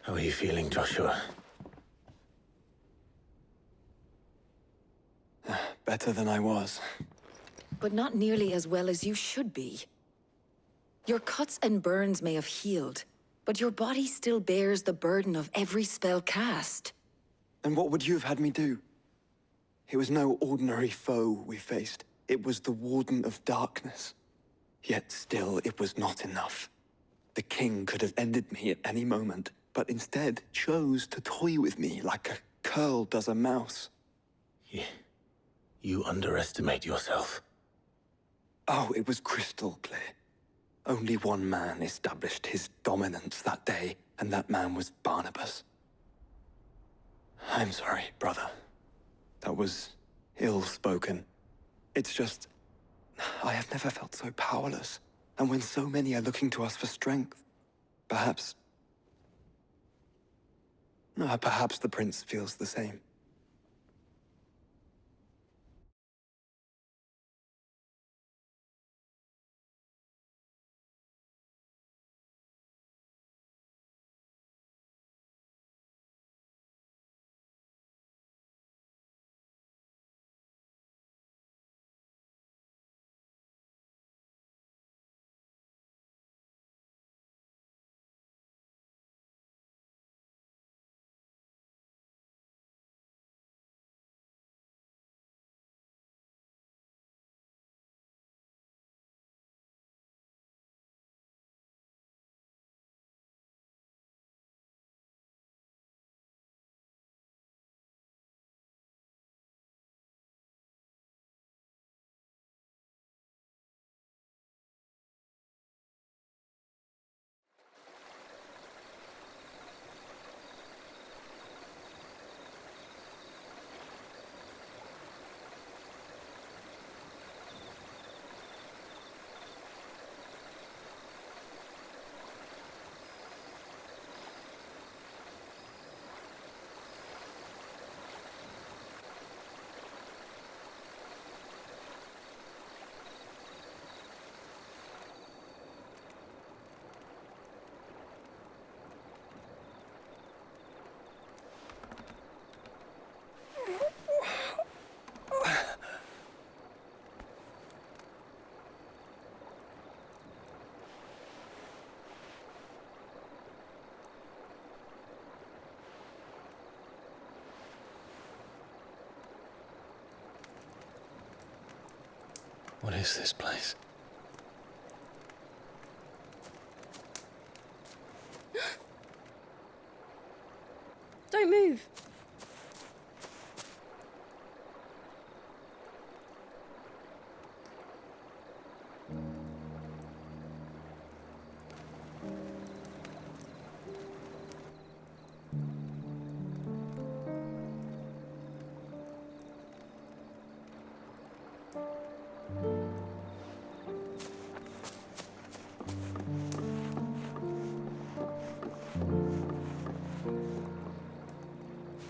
How are you feeling, Joshua? Better than I was. But not nearly as well as you should be. Your cuts and burns may have healed, but your body still bears the burden of every spell cast. And what would you have had me do? It was no ordinary foe we faced. It was the Warden of Darkness. Yet still, it was not enough. The king could have ended me at any moment, but instead chose to toy with me like a curl does a mouse. You underestimate yourself. Oh, it was crystal clear. Only one man established his dominance that day, and that man was Barnabas. I'm sorry, brother. That was ill-spoken. It's just, I have never felt so powerless. And when so many are looking to us for strength, perhaps the prince feels the same. What is this place? Don't move.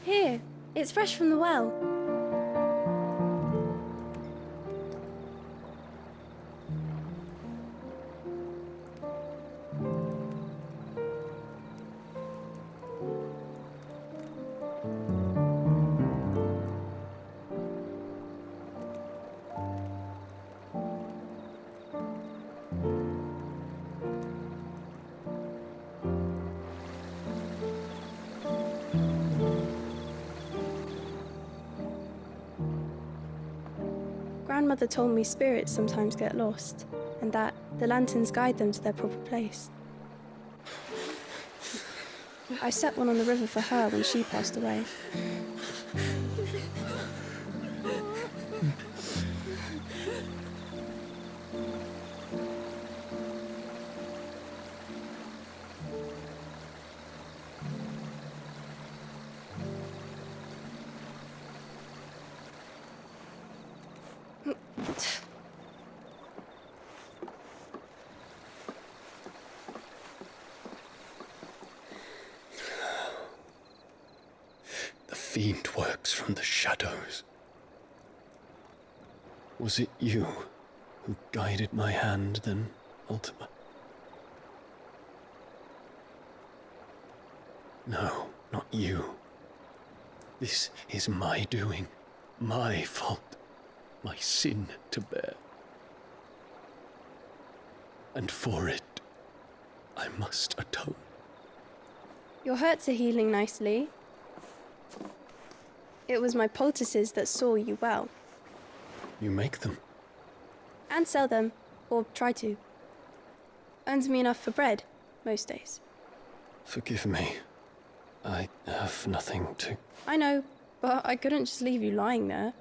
Here, it's fresh from the well. Grandmother told me spirits sometimes get lost, and that the lanterns guide them to their proper place. I set one on the river for her when she passed away. The fiend works from the shadows. Was it you who guided my hand then, Ultima? No, not you. This is my doing, my fault, my sin to bear. And for it, I must atone. Your hurts are healing nicely. It was my poultices that saw you well. You make them. And sell them, or try to. Earns me enough for bread, most days. Forgive me. I have nothing to... I know, but I couldn't just leave you lying there.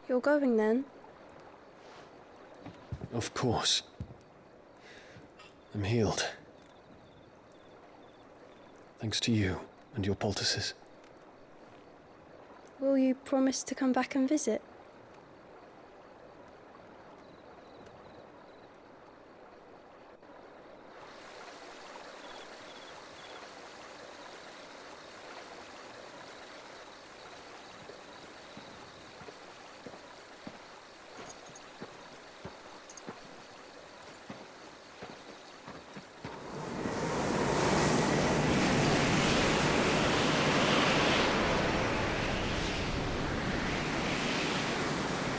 You're going then? Of course. I'm healed. Thanks to you and your poultices. Will you promise to come back and visit?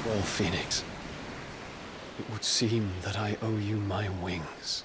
Well, Phoenix, it would seem that I owe you my wings.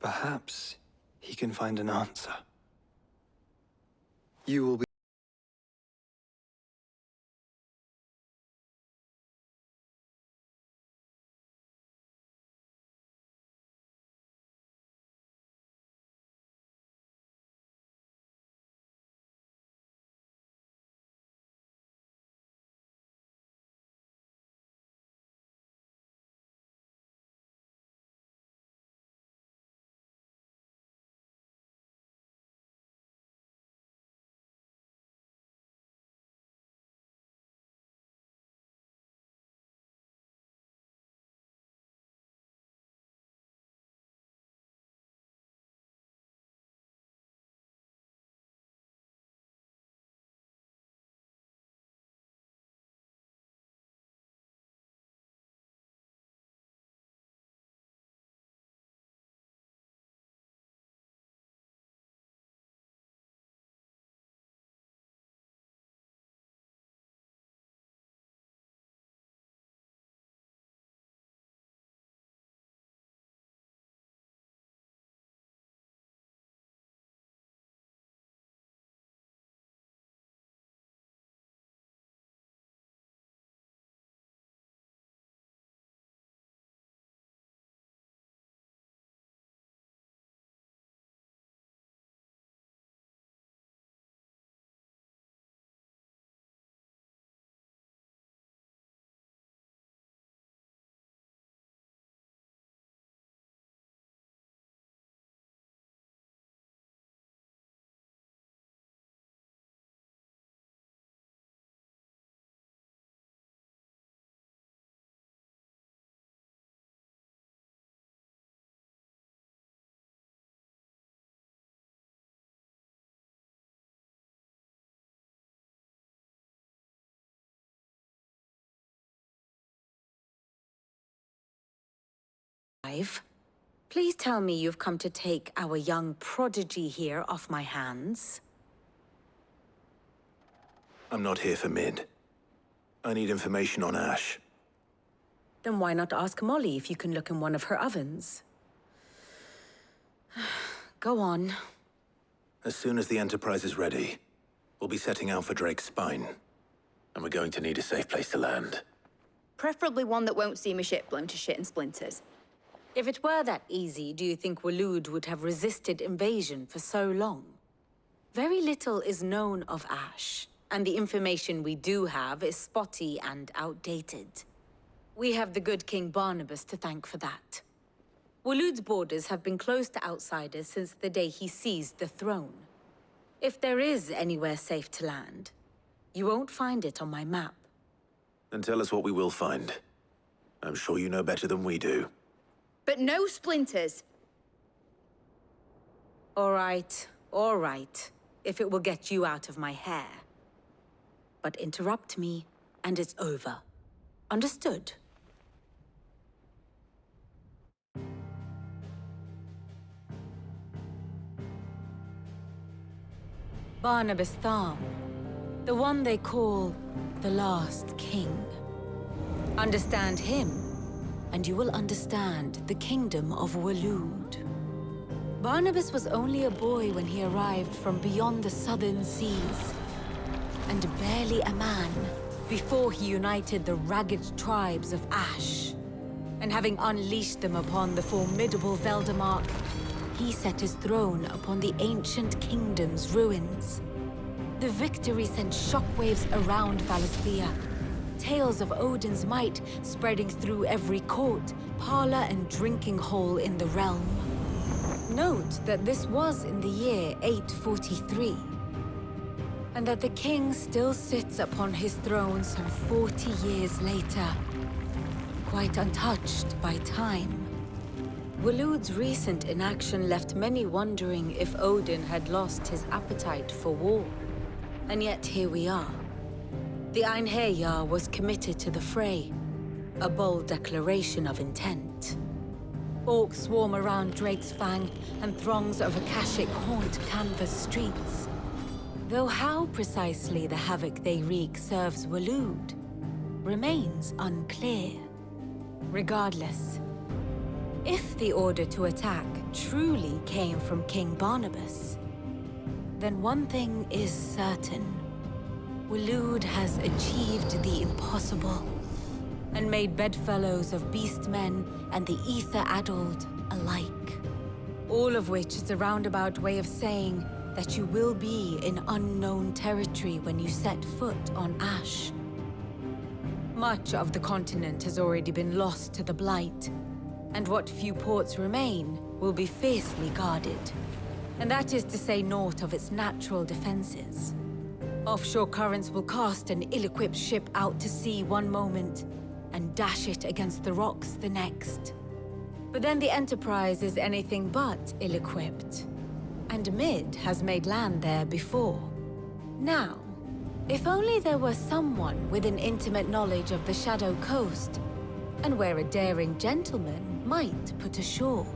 Perhaps he can find an answer. You will be Please tell me you've come to take our young prodigy here off my hands. I'm not here for Mid. I need information on Ash. Then why not ask Molly if you can look in one of her ovens? Go on. As soon as the Enterprise is ready, we'll be setting out for Drake's Spine. And we're going to need a safe place to land. Preferably one that won't see my ship blown to shit and splinters. If it were that easy, do you think Waloed would have resisted invasion for so long? Very little is known of Ash, and the information we do have is spotty and outdated. We have the good King Barnabas to thank for that. Waloed's borders have been closed to outsiders since the day he seized the throne. If there is anywhere safe to land, you won't find it on my map. Then tell us what we will find. I'm sure you know better than we do. But no splinters. All right, if it will get you out of my hair. But interrupt me, and it's over. Understood? Barnabas Tharm, the one they call the Last King. Understand him, and you will understand the kingdom of Waloed. Barnabas was only a boy when he arrived from beyond the southern seas, and barely a man before he united the ragged tribes of Ash. And having unleashed them upon the formidable Veldamark, he set his throne upon the ancient kingdom's ruins. The victory sent shockwaves around Valisthea, tales of Odin's might spreading through every court, parlor, and drinking hole in the realm. Note that this was in the year 843, and that the king still sits upon his throne some 40 years later, quite untouched by time. Waloed's recent inaction left many wondering if Odin had lost his appetite for war. And yet here we are. The Einherjar was committed to the fray, a bold declaration of intent. Orcs swarm around Drake's Fang, and throngs of Akashic haunt Canvas streets. Though how precisely the havoc they wreak serves Waloed remains unclear. Regardless, if the order to attack truly came from King Barnabas, then one thing is certain. Waloed has achieved the impossible, and made bedfellows of beastmen and the ether-addled alike. All of which is a roundabout way of saying that you will be in unknown territory when you set foot on Ash. Much of the continent has already been lost to the Blight, and what few ports remain will be fiercely guarded. And that is to say naught of its natural defenses. Offshore currents will cast an ill-equipped ship out to sea one moment, and dash it against the rocks the next. But then the Enterprise is anything but ill-equipped, and Mid has made land there before. Now, if only there were someone with an intimate knowledge of the Shadow Coast, and where a daring gentleman might put ashore.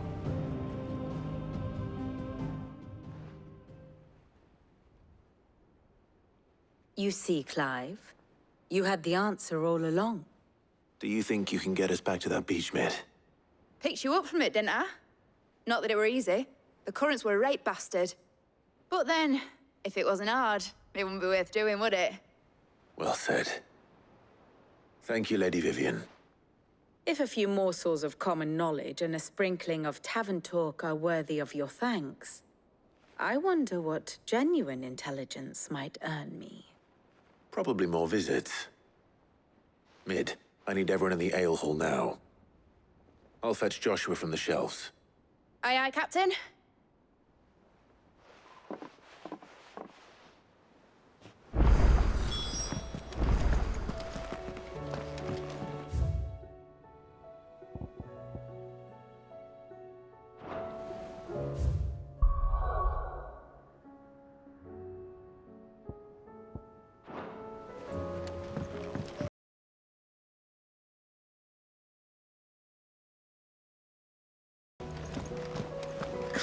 You see, Clive, you had the answer all along. Do you think you can get us back to that beach, Mid? Picked you up from it, didn't I? Not that it were easy. The currents were right bastard. But then, if it wasn't hard, it wouldn't be worth doing, would it? Well said. Thank you, Lady Vivian. If a few morsels of common knowledge and a sprinkling of tavern talk are worthy of your thanks, I wonder what genuine intelligence might earn me. Probably more visits. Mid, I need everyone in the ale hall now. I'll fetch Joshua from the shelves. Aye, aye, Captain.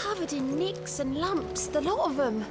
covered in nicks and lumps, the lot of them.